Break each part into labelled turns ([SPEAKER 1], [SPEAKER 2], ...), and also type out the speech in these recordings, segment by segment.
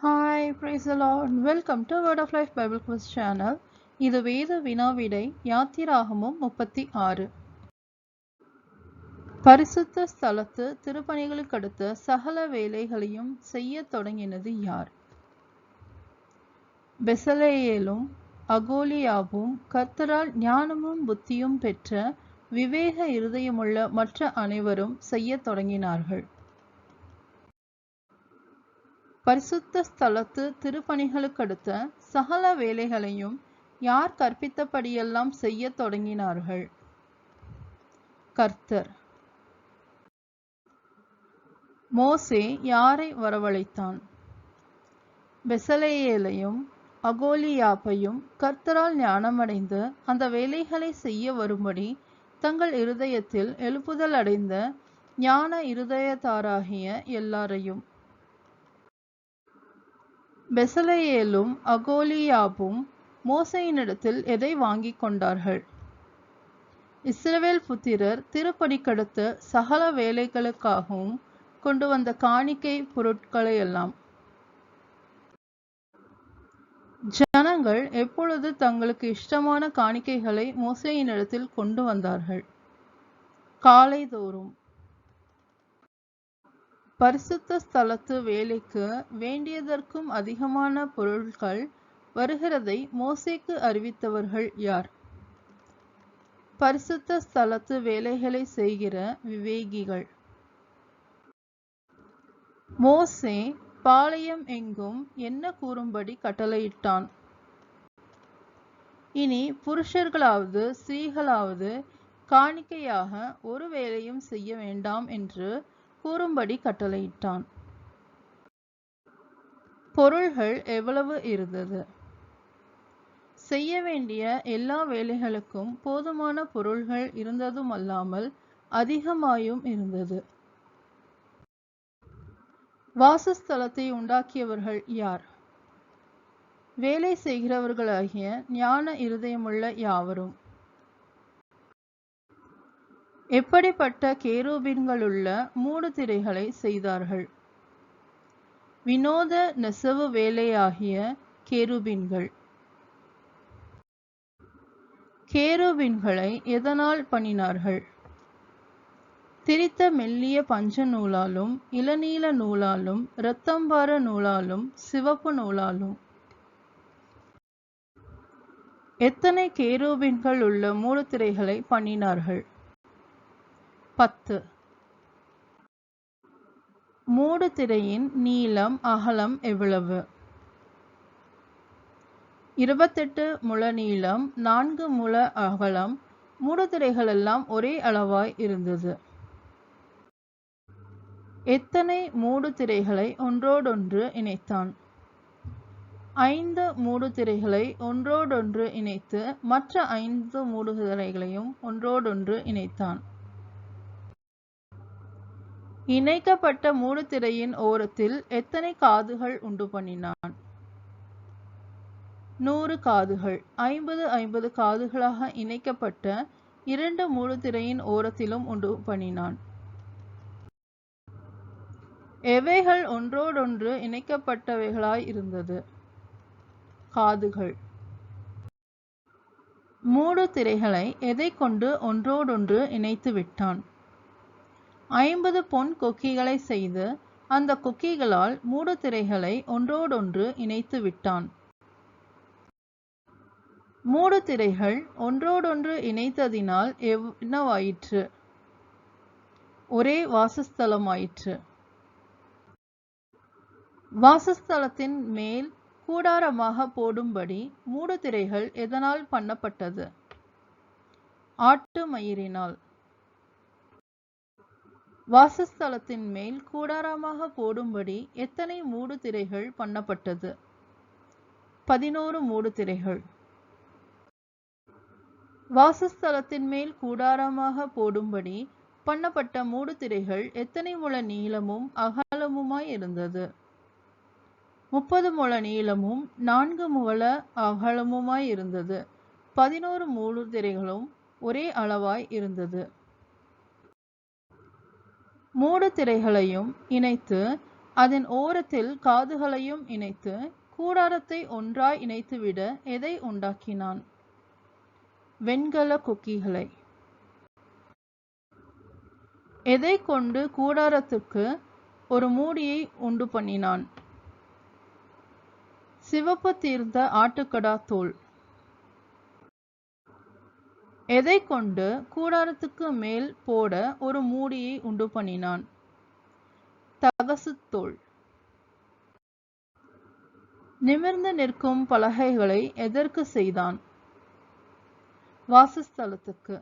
[SPEAKER 1] Hi, praise the Lord. Welcome to Word of Life Bible Quiz channel. இது வேத வினாவிடை யாத்திராகமம் 36. பரிசுத்த ஸ்தலத்து திருப்பணிகளுக்கடுத்த சகல வேலைகளையும் செய்யத் தொடங்கினது யார்? பெசலேயேலும் அகோலியாவும் கர்த்தரால் ஞானமும் புத்தியும் பெற்ற விவேக இருதயமுள்ள மற்ற அனைவரும் செய்யத் தொடங்கினார்கள். பரிசுத்த ஸ்தலத்து திருப்பணிகளுக்கடுத்த சகல வேலைகளையும் யார் கற்பித்தபடியெல்லாம் செய்யத் தொடங்கினார்கள்? கர்த்தர். மோசே யாரை வரவழைத்தான்? பெசலேயேலையும் அகோலியாப்பையும் கர்த்தரால் ஞானமடைந்து அந்த வேலைகளை செய்ய வரும்படி தங்கள் இருதயத்தில் எழுப்புதல் அடைந்த ஞான இருதயத்தாராகிய எல்லாரையும். பெசலேயேலும் அகோலியாபும் மோசேயினிடத்தில் எதை வாங்கிக் கொண்டார்கள்? இஸ்ரவேல் புத்திரர் திருப்பணிக்கடுத்த சகல வேலைகளுக்காகவும் கொண்டு வந்த காணிக்கை பொருட்களையெல்லாம். ஜனங்கள் எப்பொழுது தங்களுக்கு இஷ்டமான காணிக்கைகளை மோசேயினிடத்தில் கொண்டு வந்தார்கள்? காலைதோறும். பரிசுத்த ஸ்தலத்து வேலைக்கு வேண்டியதற்கும் அதிகமான பொருட்கள் வருகிறதை மோசேக்கு அறிவித்தவர்கள் யார்? பரிசுத்த ஸ்தலத்து வேலைகளை செய்கிற விவேகிகள். மோசே பாளையம் எங்கும் என்ன கூறும்படி கட்டளையிட்டான்? இனி புருஷர்களாவது ஸ்திரீகளாவது காணிக்கையாக ஒரு வேலையும் செய்ய வேண்டாம் என்று கூறும்படி கட்டளையிட்டான். பொருள்கள் எவ்வளவு இருந்தது? செய்ய வேண்டிய எல்லா வேலைகளுக்கும் போதுமான பொருள்கள் இருந்ததுமல்லாமல் அதிகமாயும் இருந்தது. வாசஸ்தலத்தை உண்டாக்கியவர்கள் யார்? வேலை செய்கிறவர்களாகிய ஞான இருதயமுள்ள யாவரும். எப்படிப்பட்ட கேருபீன்களுள்ள மூடு திரைகளை செய்தார்கள்? வினோத நெசவு வேலையாகிய கேருபீன்கள். கேருபீன்களை எதனால் பண்ணினார்கள்? திரித்த மெல்லிய பஞ்ச நூலாலும் இளநீல நூலாலும் இரத்தம்பார நூலாலும் சிவப்பு நூலாலும். எத்தனை கேருபீன்கள் உள்ள மூடு திரைகளை பண்ணினார்கள்? 10. மூடு திரையின் நீளம் அகலம் எவ்வளவு? 28 முழ நீளம், 4 முழ அகலம். மூடு திரைகளெல்லாம் ஒரே அளவாய் இருந்தது. எத்தனை மூடு திரைகளை ஒன்றோடொன்று இணைத்தான்? 5 மூடு திரைகளை ஒன்றோடொன்று இணைத்து மற்ற 5 மூடு திரைகளையும் ஒன்றோடொன்று இணைத்தான். இணைக்கப்பட்ட மூடு திரையின் ஓரத்தில் எத்தனை காதுகள் உண்டு பண்ணினான்? 100 காதுகள். 50 காதுகளாக இணைக்கப்பட்ட 2 மூடு திரையின் ஓரத்திலும் உண்டு பண்ணினான். எவைகள் ஒன்றோடொன்று இணைக்கப்பட்டவைகளாய் இருந்தது? காதுகள். மூடு திரைகளை எதை கொண்டு ஒன்றோடொன்று இணைத்து விட்டான்? 50 பொன் கொக்கிகளை செய்து அந்த கொக்கிகளால் மூடு திரைகளை ஒன்றோடொன்று இணைத்து விட்டான். மூடு திரைகள் ஒன்றோடொன்று இணைத்ததினால் என்னவாயிற்று? ஒரே வாசஸ்தலமாயிற்று. வாசஸ்தலத்தின் மேல் கூடாரமாக போடும்படி மூடு திரைகள் எதனால் பண்ணப்பட்டது? ஆட்டு மயிரினால். வாசஸ்தலத்தின் மேல் கூடாரமாக போடும்படி எத்தனை மூடு திரைகள் பண்ணப்பட்டது? 11 மூடு திரைகள். வாசஸ்தலத்தின் மேல் கூடாரமாக போடும்படி பண்ணப்பட்ட மூடு திரைகள் எத்தனை முழ நீளமும் அகலமுமாய் இருந்தது? 30 முழ நீளமும் 4 முழ அகலமுமாய் இருந்தது. 11 மூடு திரைகளும் ஒரே அளவாய் இருந்தது. மூடு திரைகளையும் இணைத்து அதன் ஓரத்தில் காதுகளையும் இணைத்து கூடாரத்தை ஒன்றாய் இணைத்துவிட எதை உண்டாக்கினான்? வெண்கல கொக்கிகளை. எதை கொண்டு கூடாரத்துக்கு ஒரு மூடியை உண்டு பண்ணினான்? சிவப்பு தீர்ந்த ஆட்டுக்கடா தோல். எதை கொண்டு கூடாரத்துக்கு மேல் போட ஒரு மூடியை உண்டு பண்ணினான்? தகசுத்தோல். நிமிர்ந்து நிற்கும் பலகைகளை எதற்கு செய்தான்? வாசஸ்தலத்துக்கு.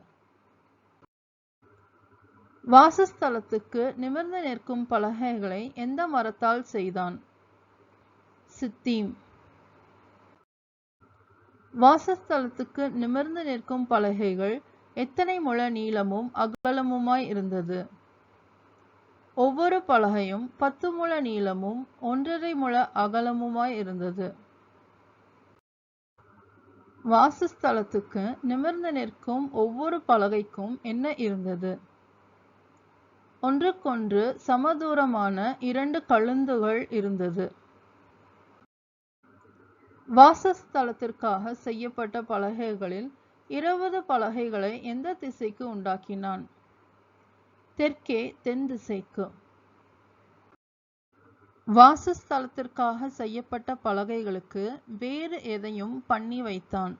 [SPEAKER 1] வாசஸ்தலத்துக்கு நிமிர்ந்து நிற்கும் பலகைகளை எந்த மரத்தால் செய்தான்? சித்தீம். வாசஸ்தலத்துக்கு நிமிர்ந்து நிற்கும் பலகைகள் எத்தனை முழ நீளமும் அகலமுமாய் இருந்தது? ஒவ்வொரு பலகையும் 10 முழ நீளமும் 1.5 முழ அகலமுமாய் இருந்தது. வாசஸ்தலத்துக்கு நிமிர்ந்து நிற்கும் ஒவ்வொரு பலகைக்கும் என்ன இருந்தது? ஒன்றுக்கொன்று சமதூரமான 2 கழுந்துகள் இருந்தது. வாசஸ்தலத்திற்காக செய்யப்பட்ட பலகைகளில் 20 பலகைகளை எந்த திசைக்கு உண்டாக்கினான்? தெற்கே தென் திசைக்கு. வாசஸ்தலத்திற்காக செய்யப்பட்ட பலகைகளுக்கு வேறு எதையும் பண்ணி வைத்தான்?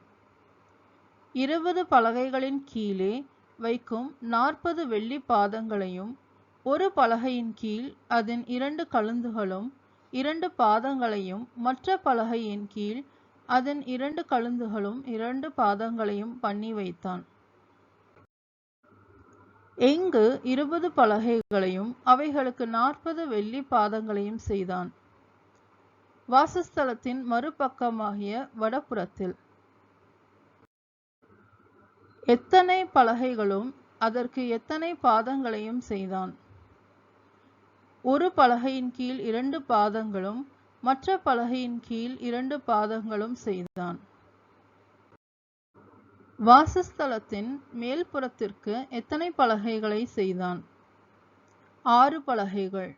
[SPEAKER 1] 20 பலகைகளின் கீழே வைக்கும் 40 வெள்ளி பாதங்களையும், ஒரு பலகையின் கீழ் அதன் 2 கழுந்துகளும் 2 பாதங்களையும், மற்ற பலகையின் கீழ் அதன் 2 கழுந்துகளும் 2 பாதங்களையும் பண்ணி வைத்தான். எங்கு 20 பலகைகளையும் அவைகளுக்கு 40 வெள்ளி பாதங்களையும் செய்தான்? வாசஸ்தலத்தின் மறுபக்கமாகிய வடபுறத்தில். எத்தனை பலகைகளும் அதற்கு எத்தனை பாதங்களையும் செய்தான்? ஒரு பலகையின் கீழ் 2 பாதங்களும் மற்ற பலகையின் கீழ் 2 பாதங்களும் செய்தான். வாசஸ்தலத்தின் மேல்புறத்திற்கு எத்தனை பலகைகளை செய்தான்? 6 பலகைகள்.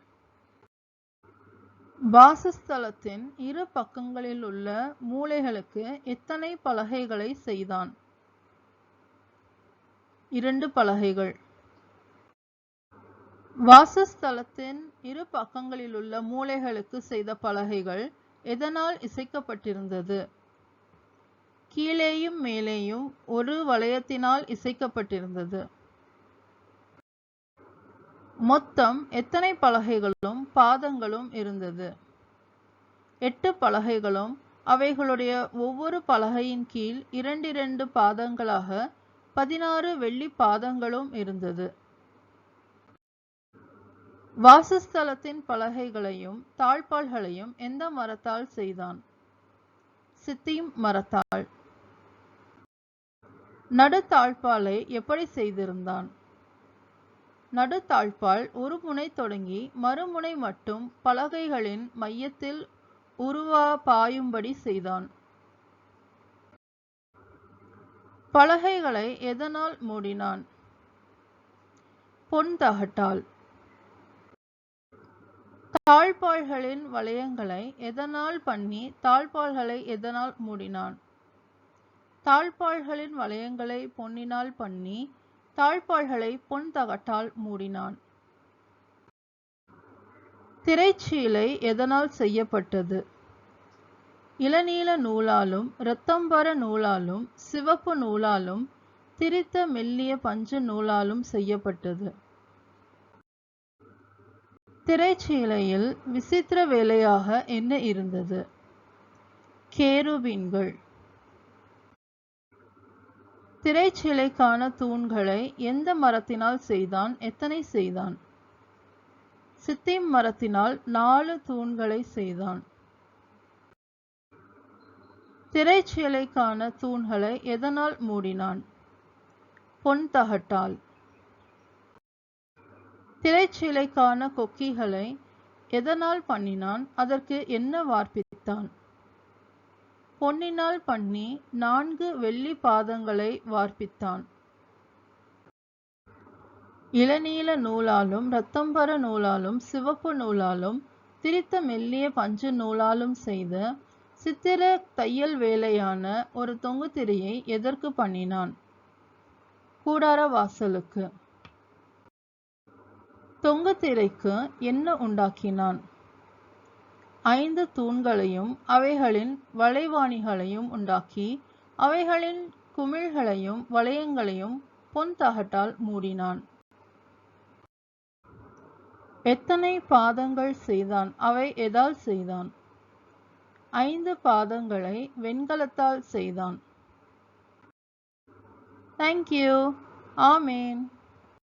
[SPEAKER 1] வாசஸ்தலத்தின் இரு பக்கங்களில் உள்ள மூலைகளுக்கு எத்தனை பலகைகளை செய்தான்? 2 பலகைகள். வாசஸ்தலத்தின் இரு பக்கங்களிலுள்ள மூலைகளுக்கு செய்த பலகைகள் எதனால் இசைக்கப்பட்டிருந்தது? கீழேயும் மேலேயும் ஒரு வளையத்தினால் இசைக்கப்பட்டிருந்தது. மொத்தம் எத்தனை பலகைகளும் பாதங்களும் இருந்தது? 8 பலகைகளும் அவைகளுடைய ஒவ்வொரு பலகையின் கீழ் 2 பாதங்களாக 16 வெள்ளி பாதங்களும் இருந்தது. வாசஸ்தலத்தின் பலகைகளையும் தாழ்பாள்களையும் எந்த மரத்தால் செய்தான்? சித்தீம் மரத்தால். நடுத்தாழ்பாலை எப்படி செய்திருந்தான்? நடுத்தாழ்பால் ஒரு முனை தொடங்கி மறுமுனை மட்டும் பலகைகளின் மையத்தில் பாயும்படி செய்தான். பலகைகளை எதனால் மூடினான்? பொன் தகட்டால். தாழ்பாள்களின் வளையங்களை எதனால் பண்ணி தாழ்பாள்களை எதனால் மூடினான்? தாழ்பாள்களின் வளையங்களை பொன்னினால் பண்ணி தாழ்பாள்களை பொன் தகட்டால் மூடினான். திரைச்சீலை எதனால் செய்யப்பட்டது? இளநீல நூலாலும் இரத்தம்பர நூலாலும் சிவப்பு நூலாலும் திரித்த மெல்லிய பஞ்சு நூலாலும் செய்யப்பட்டது. திரைச்சீலையில் விசித்திர வேலையாக என்ன இருந்தது? கேருபீன்கள். திரைச்சீலைக்கான தூண்களை எந்த மரத்தினால் செய்தான்? எத்தனை செய்தான்? சித்தீம் மரத்தினால் 4 தூண்களை செய்தான். திரைச்சீலைக்கான தூண்களை எதனால் மூடினான்? பொன் தகட்டால். திரைச்சீலைக்கான கொக்கிகளை எதனால் பண்ணினான்? அதற்கு என்ன வார்ப்பித்தான்? பொன்னினால் பண்ணி 4 வெள்ளி பாதங்களை வார்ப்பித்தான். இளநீல நூலாலும் இரத்தம்பர நூலாலும் சிவப்பு நூலாலும் திரித்த மெல்லிய பஞ்சு நூலாலும் செய்த சித்திர தையல் வேலையான ஒரு தொங்கு திரையை எதற்கு பண்ணினான்? கூடார வாசலுக்கு. தொங்கு திரைக்கு என்ன உண்டாக்கினான்? 5 தூண்களையும் அவைகளின் வளைவாணிகளையும் உண்டாக்கி அவைகளின் குமிழ்களையும் வளையங்களையும் பொன் தகட்டால் மூடினான். எத்தனை பாதங்கள் செய்தான்? அவை எதால் செய்தான்? 5 பாதங்களை வெண்கலத்தால் செய்தான். Thank you. ஆமேன்.